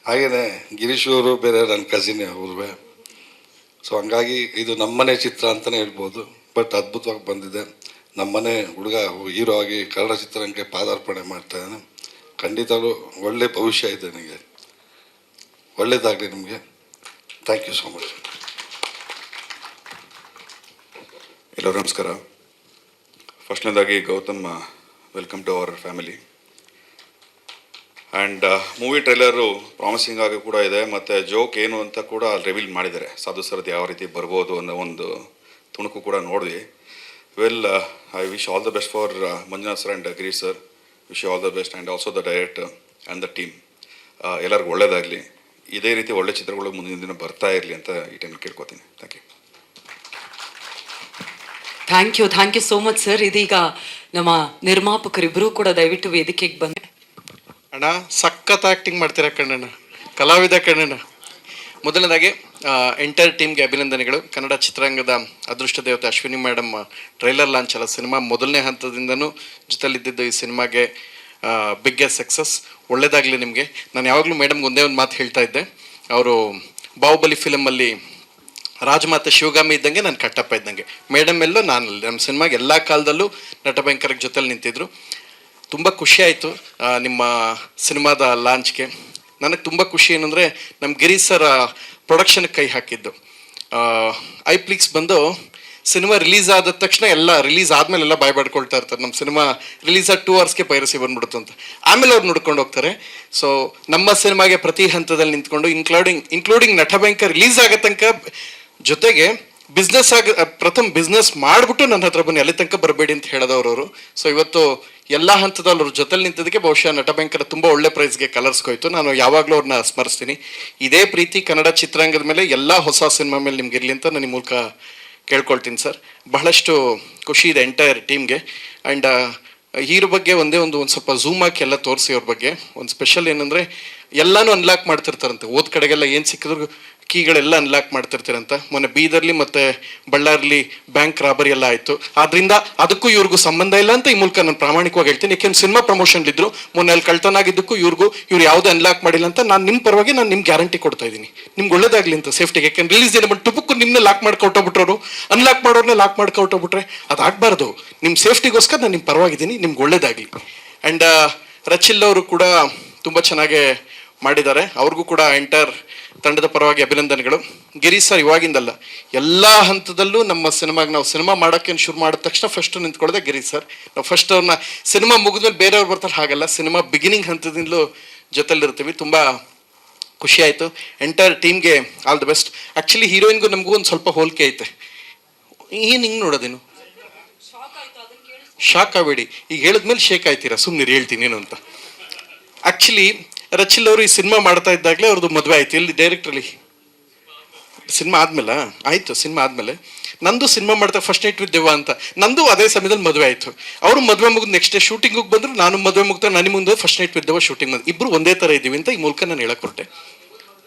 ಹಾಗೆಯೇ ಗಿರೀಶ್ ಅವರು ಬೇರೆ ನನ್ನ ಕಸಿನ್ ಅವ್ರವೇ. ಸೊ ಹಂಗಾಗಿ ಇದು ನಮ್ಮನೆ ಚಿತ್ರ ಅಂತಲೇ ಹೇಳ್ಬೋದು. ಬಟ್ ಅದ್ಭುತವಾಗಿ ಬಂದಿದೆ. ನಮ್ಮನೆ ಹುಡುಗ ಹೀರೋ ಆಗಿ ಕನ್ನಡ ಚಿತ್ರರಂಗಕ್ಕೆ ಪಾದಾರ್ಪಣೆ ಮಾಡ್ತಾ ಇದ್ದಾನೆ. ಖಂಡಿತವೂ ಒಳ್ಳೆ ಭವಿಷ್ಯ ಇದೆ. ನನಗೆ ಒಳ್ಳೆಯದಾಗಲಿ ನಿಮಗೆ. Thank you so much. ಎಲ್ಲರೂ ನಮಸ್ಕಾರ. ಫಸ್ಟ್ನೇದಾಗಿ Gautam, welcome to our family. And movie trailer promising ಆಗಿ ಕೂಡ ಇದೆ, ಮತ್ತು ಜೋಕ್ ಏನು ಅಂತ ಕೂಡ ಅಲ್ಲಿ ರಿವೀಲ್ ಮಾಡಿದ್ದಾರೆ. ಸಾಧು ಸರ್ದು ಯಾವ ರೀತಿ ಬರ್ಬೋದು ಅನ್ನೋ ಒಂದು ತುಣುಕು ಕೂಡ ನೋಡಿದ್ವಿ. Well, I wish all the best for Manjunath sir and Girish sir. Wish you all the best and also the director and the team. ಎಲ್ಲರಿಗೂ ಒಳ್ಳೆಯದಾಗಲಿ. ಇದೇ ರೀತಿ ಒಳ್ಳೆ ಚಿತ್ರಗಳು ಮುಂದಿನ ದಿನ ಬರ್ತಾ ಇರಲಿ ಅಂತ ಈ ಟೈಮ್ ಕೇಳ್ಕೊತೀನಿ. Thank you. Thank you so much sir. ಇದೀಗ ನಮ್ಮ ನಿರ್ಮಾಪಕರಿಬ್ಬರೂ ಕೂಡ ದಯವಿಟ್ಟು ವೇದಿಕೆಗೆ ಬಂದೆ. ಅಣ್ಣ, ಸಖತ್ ಆ್ಯಕ್ಟಿಂಗ್ ಮಾಡ್ತೀರಾ ಕಣ್ಣಣ್ಣ, ಕಲಾವಿದ ಕಣ್ಣಣ್ಣ. ಮೊದಲನೇದಾಗಿ ಎಂಟೈರ್ ಟೀಮ್ಗೆ ಅಭಿನಂದನೆಗಳು. ಕನ್ನಡ ಚಿತ್ರರಂಗದ ಅದೃಷ್ಟ ದೇವತೆ ಅಶ್ವಿನಿ ಮೇಡಮ್ ಟ್ರೈಲರ್ ಲಾಂಚ್ ಅಲ್ಲ, ಸಿನಿಮಾ ಮೊದಲನೇ ಹಂತದಿಂದನೂ ಜೊತೆಲಿದ್ದಿದ್ದು ಈ ಸಿನಿಮಾಗೆ ಬಿಗ್ಗೆಸ್ಟ್ ಸಕ್ಸಸ್. ಒಳ್ಳೇದಾಗಲಿ ನಿಮಗೆ. ನಾನು ಯಾವಾಗಲೂ ಮೇಡಮ್ಗೆ ಒಂದೇ ಒಂದು ಮಾತು ಹೇಳ್ತಾ ಇದ್ದೆ. ಅವರು ಬಾಹುಬಲಿ ಫಿಲಮಲ್ಲಿ ರಾಜಮಾತೆ ಶಿವಗಾಮಿ ಇದ್ದಂಗೆ ನಾನು ಕಟ್ಟಪ್ಪ ಇದ್ದಂಗೆ. ಮೇಡಮ್ ಎಲ್ಲೋ ನಾನಲ್ಲಿ ನಮ್ಮ ಸಿನಿಮಾಗೆ ಎಲ್ಲ ಕಾಲದಲ್ಲೂ ನಟಭಯಂಕರಕ್ಕೆ ಜೊತೆಲಿ ನಿಂತಿದ್ರು. ತುಂಬ ಖುಷಿ ಆಯಿತು ನಿಮ್ಮ ಸಿನಿಮಾದ ಲಾಂಚ್ಗೆ. ನನಗೆ ತುಂಬ ಖುಷಿ ಏನಂದರೆ ನಮ್ಮ ಗಿರೀಶ್ ಸರ್ ಪ್ರೊಡಕ್ಷನ್ಗೆ ಕೈ ಹಾಕಿದ್ದು. ಐಪ್ಲಿಕ್ಸ್ ಬಂದು ಸಿನಿಮಾ ರಿಲೀಸ್ ಆದ ತಕ್ಷಣ ಎಲ್ಲ ರಿಲೀಸ್ ಆದಮೇಲೆಲ್ಲ ಬಾಯ್ ಬಾಡ್ಕೊಳ್ತಾ ಇರ್ತಾರೆ, ನಮ್ಮ ಸಿನಿಮಾ ರಿಲೀಸ್ ಆದ 2 ಅವರ್ಸ್ಗೆ ಪೈರಸಿ ಬಂದ್ಬಿಡ್ತು ಅಂತ. ಆಮೇಲೆ ಅವ್ರು ನೋಡ್ಕೊಂಡು ಹೋಗ್ತಾರೆ. ಸೊ ನಮ್ಮ ಸಿನಿಮಾಗೆ ಪ್ರತಿ ಹಂತದಲ್ಲಿ ನಿಂತ್ಕೊಂಡು ಇನ್ಕ್ಲೂಡಿಂಗ್ ನಟಭಯಂಕರ ರಿಲೀಸ್ ಆಗೋ ತನಕ ಜೊತೆಗೆ ಪ್ರಥಮ ಬಿಸ್ನೆಸ್ ಮಾಡಿಬಿಟ್ಟು ನನ್ನ ಹತ್ರ ಬನ್ನಿ, ಅಲ್ಲಿ ತನಕ ಬರಬೇಡಿ ಅಂತ ಹೇಳಿದವರು. ಸೊ ಇವತ್ತು ಎಲ್ಲ ಹಂತದಲ್ಲಿ ಅವ್ರ ಜೊತೆಲಿ ನಿಂತಿದ್ದಕ್ಕೆ ಬಹುಶಃ ನಟಭಯಂಕರ ತುಂಬ ಒಳ್ಳೆ ಪ್ರೈಸ್ಗೆ ಕಲರ್ಸ್ಕೋಯ್ತು. ನಾನು ಯಾವಾಗಲೂ ಅವ್ರನ್ನ ಸ್ಮರಿಸ್ತೀನಿ. ಇದೇ ಪ್ರೀತಿ ಕನ್ನಡ ಚಿತ್ರರಂಗದ ಮೇಲೆ ಎಲ್ಲ ಹೊಸ ಸಿನಿಮಾ ಮೇಲೆ ನಿಮ್ಗೆ ಇರಲಿ ಅಂತ ನಾನು ಈ ಮೂಲಕ ಕೇಳ್ಕೊಳ್ತೀನಿ ಸರ್. ಬಹಳಷ್ಟು ಖುಷಿ ಇದೆ ಎಂಟೈರ್ ಟೀಮ್ಗೆ. ಆ್ಯಂಡ್ ಹೀರೋ ಬಗ್ಗೆ ಒಂದು ಸ್ವಲ್ಪ ಝೂಮ್ ಹಾಕಿ ಎಲ್ಲ ತೋರಿಸಿ. ಅವ್ರ ಬಗ್ಗೆ ಒಂದು ಸ್ಪೆಷಲ್ ಏನಂದರೆ ಎಲ್ಲನೂ ಅನ್ಲಾಕ್ ಮಾಡ್ತಿರ್ತಾರಂತೆ. ಓದ್ ಕಡೆಗೆಲ್ಲ ಏನು ಸಿಕ್ಕಿದ್ರು ಕೀಗಳೆಲ್ಲ ಅನ್ಲಾಕ್ ಮಾಡ್ತಿರ್ತೀರಂತ. ಮೊನ್ನೆ ಬೀದರ್ಲಿ ಮತ್ತು ಬಳ್ಳಾರಿಲಿ ಬ್ಯಾಂಕ್ ರಾಬರಿ ಎಲ್ಲ ಆಯಿತು. ಆದ್ದರಿಂದ ಅದಕ್ಕೂ ಇವ್ರಿಗೂ ಸಂಬಂಧ ಇಲ್ಲ ಅಂತ ಈ ಮೂಲಕ ನಾನು ಪ್ರಾಮಾಣಿಕವಾಗಿ ಹೇಳ್ತೀನಿ. ಯಾಕೆಂದ್ರೆ ಸಿನಿಮಾ ಪ್ರಮೋಷನ್ಲಿದ್ರು ಮೊನ್ನೆ ಅಲ್ಲಿ ಕಳ್ತನ ಆಗಿದ್ದಕ್ಕೂ ಇವ್ರು ಯಾವುದೇ ಅನ್ಲಾಕ್ ಮಾಡಿಲ್ಲ ಅಂತ ನಾನು ನಿಮ್ಮ ಪರವಾಗಿ ನಾನು ನಿಮ್ಗೆ ಗ್ಯಾರಂಟಿ ಕೊಡ್ತಾ ಇದ್ದೀನಿ. ನಿಮ್ಗೆ ಒಳ್ಳೇದಾಗಲಿ ಅಂತ ಸೇಫ್ಟಿಗೆ. ಯಾಕೆಂದ್ರೆ ರಿಲೀಸ್ ದಿನ ಬಂದು ಟುಬುಕ್ಕು ನಿಮ್ಮನ್ನ ಲಾಕ್ ಮಾಡ್ಕೊಟ್ಟೋಗ್ಬಿಟ್ರು, ಅನ್ಲಾಕ್ ಮಾಡೋರ್ನೇ ಲಾಕ್ ಮಾಡ್ಕೊಟ್ಟೋಗ್ಬಿಟ್ರೆ ಅದಾಗಬಾರ್ದು. ನಿಮ್ಮ ಸೇಫ್ಟಿಗೋಸ್ಕರ ನಾನು ನಿಮ್ಮ ಪರವಾಗಿದ್ದೀನಿ. ನಿಮ್ಗೆ ಒಳ್ಳೇದಾಗಲಿ. ಆ್ಯಂಡ್ ರಚಿಲ್ ಅವರು ಕೂಡ ತುಂಬ ಚೆನ್ನಾಗೇ ಮಾಡಿದ್ದಾರೆ. ಅವ್ರಿಗೂ ಕೂಡ ಎಂಟೈರ್ ತಂಡದ ಪರವಾಗಿ ಅಭಿನಂದನೆಗಳು. ಗಿರೀಶ್ ಸರ್ ಇವಾಗಿಂದಲ್ಲ, ಎಲ್ಲ ಹಂತದಲ್ಲೂ ನಮ್ಮ ಸಿನಿಮಾಗೆ ನಾವು ಸಿನಿಮಾ ಮಾಡೋಕ್ಕೇನು ಶುರು ಮಾಡಿದ ತಕ್ಷಣ ಫಸ್ಟ್ ನಿಂತ್ಕೊಳ್ಳೋದೆ ಗಿರೀಶ್ ಸರ್. ನಾವು ಫಸ್ಟ್ ಅವ್ರನ್ನ ಸಿನಿಮಾ ಮುಗಿದ್ಮೇಲೆ ಬೇರೆಯವ್ರು ಬರ್ತಾರೆ, ಹಾಗಲ್ಲ. ಸಿನಿಮಾ ಬಿಗಿನಿಂಗ್ ಹಂತದಿಂದಲೂ ಜೊತೆಲಿರ್ತೀವಿ. ತುಂಬ ಖುಷಿ ಆಯಿತು. ಎಂಟೈರ್ ಟೀಮ್ಗೆ ಆಲ್ ದ ಬೆಸ್ಟ್. ಆ್ಯಕ್ಚುಲಿ ಹೀರೋಯಿನ್ಗೂ ನಮಗೂ ಒಂದು ಸ್ವಲ್ಪ ಹೋಲಿಕೆ ಐತೆ. ಏನು ಹಿಂಗೆ ನೋಡೋದೇನು, ಶಾಕ್ ಆಗಬೇಡಿ. ಈಗ ಹೇಳಿದ್ಮೇಲೆ ಶೇಕ್ ಆಯ್ತೀರಾ, ಸುಮ್ಮನೆ ಹೇಳ್ತೀನಿ ಏನು ಅಂತ. ಆ್ಯಕ್ಚುಲಿ ರಚಿಲ್ ಅವರು ಈ ಸಿನಿಮಾ ಮಾಡ್ತಾ ಇದ್ದಾಗಲೇ ಅವ್ರದ್ದು ಮದುವೆ ಆಯಿತು. ಇಲ್ಲಿ ಡೈರೆಕ್ಟ್ರಲ್ಲಿ ಸಿನಿಮಾ ಆದಮೇಲೆ ಆಯಿತು. ಸಿನಿಮಾ ಆದಮೇಲೆ ನಂದು ಸಿನಿಮಾ ಮಾಡ್ತಾ ಫಸ್ಟ್ ನೈಟ್ ವಿತ್ ದೆವ್ವ ಅಂತ ನಂದು ಅದೇ ಸಮಯದಲ್ಲಿ ಮದುವೆ ಆಯಿತು. ಅವರು ಮದುವೆ ಮುಗಿದು ನೆಕ್ಸ್ಟ್ ಡೇ ಶೂಟಿಂಗಿಗೆ ಬಂದರು. ನಾನು ಮದುವೆ ಮುಗ್ತಾ ನನಗೆ ಮುಂದೆ ಫಸ್ಟ್ ನೈಟ್ ವಿತ್ ದೆವ್ವ ಶೂಟಿಂಗ್ ಬಂದು ಇಬ್ಬರು ಒಂದೇ ಥರ ಇದ್ದೀವಿ ಅಂತ ಈ ಮೂಲಕ ನಾನು ಹೇಳಕ್ಕೊಟ್ಟೆ.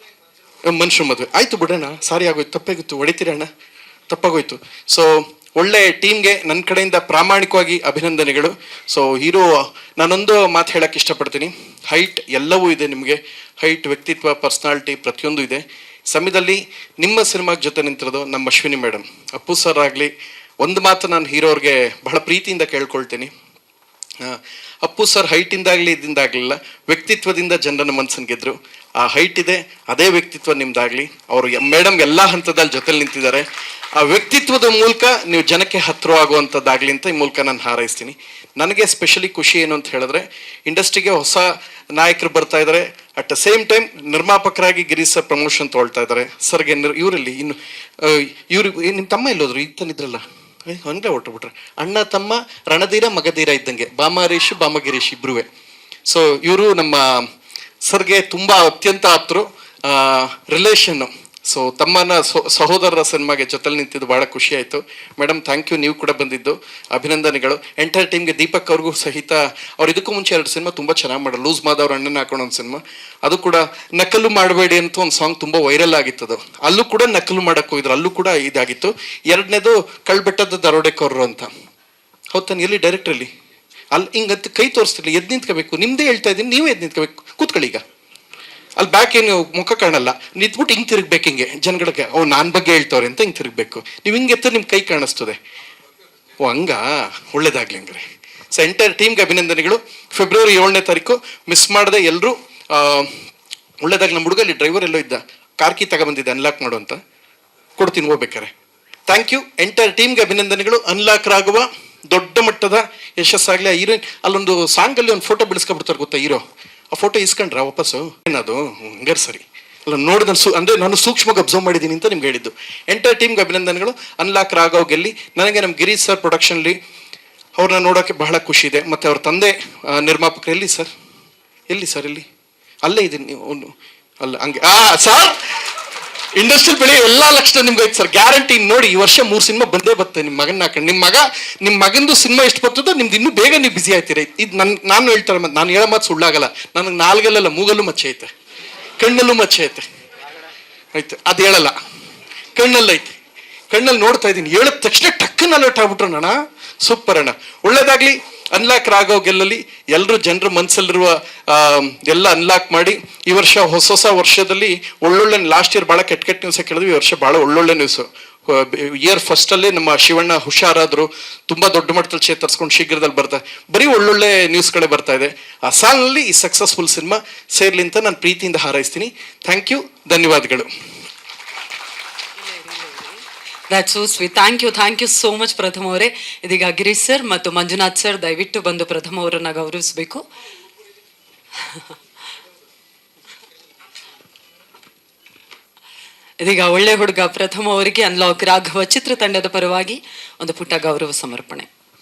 ಮನುಷ್ಯರು ಮದುವೆ ಆಯಿತು ಬಿಡೋಣ, ಸಾರಿ ಆಗೋಯ್ತು, ತಪ್ಪಾಗಿತ್ತು, ಹೊಡಿತೀರಣ್ಣ, ತಪ್ಪಾಗೋಯ್ತು. ಸೊ ಒಳ್ಳೆ ಟೀಮ್ಗೆ ನನ್ನ ಕಡೆಯಿಂದ ಪ್ರಾಮಾಣಿಕವಾಗಿ ಅಭಿನಂದನೆಗಳು. ಸೊ ಹೀರೋ, ನಾನೊಂದು ಮಾತು ಹೇಳಕ್ಕೆ ಇಷ್ಟಪಡ್ತೀನಿ. ಹೈಟ್ ಎಲ್ಲವೂ ಇದೆ ನಿಮಗೆ. ಹೈಟ್, ವ್ಯಕ್ತಿತ್ವ, ಪರ್ಸ್ನಾಲಿಟಿ ಪ್ರತಿಯೊಂದು ಇದೆ. ಸಮಯದಲ್ಲಿ ನಿಮ್ಮ ಸಿನಿಮಾಗೆ ಜೊತೆ ನಿಂತಿರೋದು ನಮ್ಮ ಅಶ್ವಿನಿ ಮೇಡಮ್, ಅಪ್ಪು ಸರ್ ಆಗಲಿ. ಒಂದು ಮಾತು ನಾನು ಹೀರೋರಿಗೆ ಬಹಳ ಪ್ರೀತಿಯಿಂದ ಕೇಳ್ಕೊಳ್ತೀನಿ. ಅಪ್ಪು ಸರ್ ಹೈಟಿಂದಾಗಲಿ ಇದಿಂದಾಗಲಿಲ್ಲ, ವ್ಯಕ್ತಿತ್ವದಿಂದ ಜನರನ್ನ ಮನಸ್ಸನ್ನು ಗೆದ್ರು. ಆ ಹೈಟ್ ಇದೆ, ಅದೇ ವ್ಯಕ್ತಿತ್ವ ನಿಮ್ದಾಗಲಿ. ಅವರು ಮೇಡಮ್ ಎಲ್ಲ ಹಂತದಲ್ಲಿ ಜೊತೆಲಿ ನಿಂತಿದ್ದಾರೆ. ಆ ವ್ಯಕ್ತಿತ್ವದ ಮೂಲಕ ನೀವು ಜನಕ್ಕೆ ಹತ್ತಿರವಾಗುವಂಥದ್ದಾಗಲಿ ಅಂತ ಈ ಮೂಲಕ ನಾನು ಹಾರೈಸ್ತೀನಿ. ನನಗೆ ಸ್ಪೆಷಲಿ ಖುಷಿ ಏನು ಅಂತ ಹೇಳಿದ್ರೆ, ಇಂಡಸ್ಟ್ರಿಗೆ ಹೊಸ ನಾಯಕರು ಬರ್ತಾ ಇದ್ದಾರೆ. ಅಟ್ ದ ಸೇಮ್ ಟೈಮ್ ನಿರ್ಮಾಪಕರಾಗಿ ಗಿರೀಶ್ ಸರ್ ಪ್ರಮೋಷನ್ ತೊಗೊಳ್ತಾ ಇದ್ದಾರೆ. ಸರ್ಗೆ ಇವರಲ್ಲಿ ಇನ್ನು ಇವ್ರು ನಿಮ್ಮ ತಮ್ಮ ಎಲ್ಲೋದ್ರು ಇದ್ದನಿದ್ರಲ್ಲ, ಹಂಗೆ ಹೊರಟುಬಿಟ್ರೆ. ಅಣ್ಣ ತಮ್ಮ ರಣಧೀರ ಮಗಧೀರ ಇದ್ದಂಗೆ, ಬಾಮಹರೀಶ್ ಬಾಮಗಿರೀಶ್ ಇಬ್ರೂ. ಸೊ ಇವರು ನಮ್ಮ ಸರ್ಗೆ ತುಂಬ ಅತ್ಯಂತ ಆಪ್ತರು, ರಿಲೇಷನ್ನು. ಸೊ ತಮ್ಮನ ಸಹೋದರರ ಸಿನಿಮಾಗೆ ಜೊತೆಲಿ ನಿಂತಿದ್ದು ಭಾಳ ಖುಷಿ ಆಯಿತು. ಮೇಡಮ್ ಥ್ಯಾಂಕ್ ಯು, ನೀವು ಕೂಡ ಬಂದಿದ್ದು ಅಭಿನಂದನೆಗಳು. ಎಂಟೈರ್ ಟೀಮ್ಗೆ, ದೀಪಕ್ ಅವ್ರಿಗೂ ಸಹಿತ. ಅವ್ರು ಇದಕ್ಕೂ ಮುಂಚೆ 2 ಸಿನಿಮಾ ತುಂಬ ಚೆನ್ನಾಗಿ ಮಾಡೋದು. ಲೂಸ್ ಮಾದವ್ರ ಅಣ್ಣನ ಹಾಕೊಂಡು ಒಂದು ಸಿನಿಮಾ, ಅದು ಕೂಡ ನಕಲು ಮಾಡಬೇಡಿ ಅಂತ ಒಂದು ಸಾಂಗ್ ತುಂಬ ವೈರಲ್ ಆಗಿತ್ತದು. ಅಲ್ಲೂ ಕೂಡ ನಕಲು ಮಾಡೋಕ್ಕೆ ಹೋಗಿದ್ರು, ಅಲ್ಲೂ ಕೂಡ ಇದಾಗಿತ್ತು. 2ನೇದು ಕಳ್ಬೆಟ್ಟದ ದರೋಡೆಕೋರರು ಅಂತ. ಹೌದು ತಾನೆ, ಎಲ್ಲಿ ಡೈರೆಕ್ಟ್ರಲ್ಲಿ ಅಲ್ಲಿ ಹಿಂಗಂತ ಕೈ ತೋರಿಸ್ತಿರ್ಲಿ, ಎದ್ದು ನಿಂತ್ಕೋಬೇಕು. ನಿಮ್ಮದೇ ಹೇಳ್ತಾ ಇದ್ದೀನಿ, ನೀವೇ ಎದ್ದು ನಿಂತ್ಕೋಬೇಕು. ಕೂತ್ಕೊಳ್ಳಿ ಈಗ. ಅಲ್ಲಿ ಬ್ಯಾಕ್ ಏನು ಮುಖ ಕಾಣಲ್ಲ, ನಿಂತ್ಬಿಟ್ಟು ಹಿಂಗೆ ತಿರುಗ್ಬೇಕು, ಹಿಂಗೆ ಜನಗಳಿಗೆ ನನ್ನ ಬಗ್ಗೆ ಹೇಳ್ತವ್ರೆ ಅಂತ ಹಿಂಗೆ ತಿರುಗಬೇಕು. ನೀವು ಹಿಂಗೆ ಎತ್ತ ನಿಮ್ಮ ಕೈ ಕಾಣಿಸ್ತದೆ. ಓ ಹಂಗ, ಒಳ್ಳೇದಾಗ್ಲಿ ಹಂಗ್ರೆ. ಸೊ ಎಂಟೈರ್ ಟೀಮ್ಗೆ ಅಭಿನಂದನೆಗಳು. ಫೆಬ್ರವರಿ 7ನೇ ತಾರೀಕು ಮಿಸ್ ಮಾಡದೆ ಎಲ್ಲರೂ ಒಳ್ಳೇದಾಗಿ. ನಮ್ಮ ಹುಡುಗ ಅಲ್ಲಿ ಡ್ರೈವರ್ ಎಲ್ಲೋ ಇದ್ದ, ಕಾರ್ ಕೀ ತಗೊಬಂದಿದ್ದೆ ಅನ್ಲಾಕ್ ಮಾಡು ಅಂತ, ಕೊಡ್ತೀನಿ ಹೋಗ್ಬೇಕಾರೆ. Thank you. ಎಂಟೈರ್ ಟೀಮ್ಗೆ ಅಭಿನಂದನೆಗಳು. ಅನ್ಲಾಕ್ ರಾಘವ ದೊಡ್ಡ ಮಟ್ಟದ ಯಶಸ್ಸಾಗಲಿ. ಆ ಹೀರೋಯಿನ್ ಅಲ್ಲೊಂದು ಸಾಂಗಲ್ಲಿ ಒಂದು ಫೋಟೋ ಬಿಡಿಸ್ಕೊಬಿಡ್ತಾರೆ ಗೊತ್ತಾ ಹೀರೋ, ಆ ಫೋಟೋ ಇಸ್ಕೊಂಡ್ರ ವಾಪಸ್ಸು ಏನದು ಹಂಗಾರೆ ಸರಿ ಅಲ್ಲ ನೋಡಿ. ಅಂದರೆ ನಾನು ಸೂಕ್ಷ್ಮವಾಗಿ ಅಬ್ಸರ್ವ್ ಮಾಡಿದ್ದೀನಿ ಅಂತ ನಿಮ್ಗೆ ಹೇಳಿದ್ದು. ಎಂಟೈರ್ ಟೀಮ್ಗೆ ಅಭಿನಂದನೆಗಳು. ಅನ್ಲಾಕ್ ರಾಘವ್ ಗೆಲ್ಲಿ. ನನಗೆ ನಮ್ಮ ಗಿರೀಶ್ ಸರ್ ಪ್ರೊಡಕ್ಷನ್ಲಿ ಅವ್ರನ್ನ ನೋಡೋಕ್ಕೆ ಬಹಳ ಖುಷಿ ಇದೆ. ಮತ್ತು ಅವ್ರ ತಂದೆ ನಿರ್ಮಾಪಕರು ಎಲ್ಲಿ ಸರ್, ಎಲ್ಲಿ ಸರ್, ಎಲ್ಲಿ ಅಲ್ಲೇ ಇದ್ದೀನಿ ನೀವು ಅಲ್ಲ ಹಂಗೆ ಸರ್ ಇಂಡಸ್ಟ್ರಿಯಲ್ ಬೆಳೆ ಎಲ್ಲ ಲಕ್ಷಣ ನಿಮ್ಗೆ ಐತೆ ಸರ್, ಗ್ಯಾರಂಟಿ. ನೋಡಿ ಈ ವರ್ಷ 3 ಸಿನಿಮಾ ಬಂದೇ ಬರ್ತದೆ. ನಿಮ್ಮ ಮಗನ ಹಾಕೊಂಡು ನಿಮ್ಮ ಮಗಂದು ಸಿನಿಮಾ ಎಷ್ಟು ಬರ್ತದೋ ನಿಮ್ದು ಇನ್ನೂ ಬೇಗ ನೀವು ಬಿಸಿ ಆಯ್ತೀರ. ಇದು ನಾನು ಹೇಳ್ತಾರೆ, ಮತ್ತು ನಾನು ಹೇಳೋ ಮಾತು ಸುಳ್ಳಾಗಲ್ಲ. ನನಗೆ ನಾಲ್ಗಲ್ಲ ಮೂಗಲ್ಲೂ ಮಚ್ಚೆ ಐತೆ, ಕಣ್ಣಲ್ಲೂ ಮಚ್ಚೆ ಐತೆ, ಆಯ್ತು ಅದು ಹೇಳಲ್ಲ, ಕಣ್ಣಲ್ಲಿ ಐತೆ. ಕಣ್ಣಲ್ಲಿ ನೋಡ್ತಾ ಇದ್ದೀನಿ, ಹೇಳಿದ ತಕ್ಷಣ ಟಕ್ಕನ್ನ ಅಲರ್ಟ್ ಆಗ್ಬಿಟ್ರು ಅಣ್ಣ. ಸೂಪರ್ ಅಣ್ಣ, ಒಳ್ಳೇದಾಗ್ಲಿ. ಅನ್ಲಾಕ್ ರಾಘವ್ ಗೆಲ್ಲಲಿ. ಎಲ್ಲರೂ ಜನರ ಮನಸ್ಸಲ್ಲಿರುವ ಎಲ್ಲ ಅನ್ಲಾಕ್ ಮಾಡಿ ಈ ವರ್ಷ ಹೊಸ ವರ್ಷದಲ್ಲಿ ಒಳ್ಳೊಳ್ಳೆ, ಲಾಸ್ಟ್ ಇಯರ್ ಭಾಳ ಕೆಟ್ಟ ನ್ಯೂಸೇ ಕೇಳಿದ್ವಿ, ಈ ವರ್ಷ ಭಾಳ ಒಳ್ಳೊಳ್ಳೆ ನ್ಯೂಸು. ಇಯರ್ ಫಸ್ಟಲ್ಲೇ ನಮ್ಮ ಶಿವಣ್ಣ ಹುಷಾರಾದರು, ತುಂಬ ದೊಡ್ಡ ಮಟ್ಟದಲ್ಲಿ ಚೇತರಿಸ್ಕೊಂಡು ಶೀಘ್ರದಲ್ಲಿ ಬರ್ತಾರೆ. ಬರೀ ಒಳ್ಳೊಳ್ಳೆ ನ್ಯೂಸ್ಗಳೇ ಬರ್ತಾ ಇದೆ. ಆ ಸಾಲಿನಲ್ಲಿ ಈ ಸಕ್ಸಸ್ಫುಲ್ ಸಿನಿಮಾ ಸೇರ್ಲಿ ಅಂತ ನಾನು ಪ್ರೀತಿಯಿಂದ ಹಾರೈಸ್ತೀನಿ. ಥ್ಯಾಂಕ್ ಯು, ಧನ್ಯವಾದಗಳು. That's so sweet. Thank you so much Prathama ಅವರೇ. ಇದೀಗ ಗಿರೀಶ್ ಸರ್ ಮತ್ತು ಮಂಜುನಾಥ್ ಸರ್ ದಯವಿಟ್ಟು ಬಂದು ಪ್ರಥಮ ಅವರನ್ನ ಗೌರವಿಸಬೇಕು. ಇದೀಗ ಒಳ್ಳೆ ಹುಡುಗ ಪ್ರಥಮ ಅವರಿಗೆ ಅನ್ಲಾಕ್ ರಾಘವ ಚಿತ್ರತಂಡದ ಪರವಾಗಿ ಒಂದು ಪುಟ್ಟ ಗೌರವ ಸಮರ್ಪಣೆ.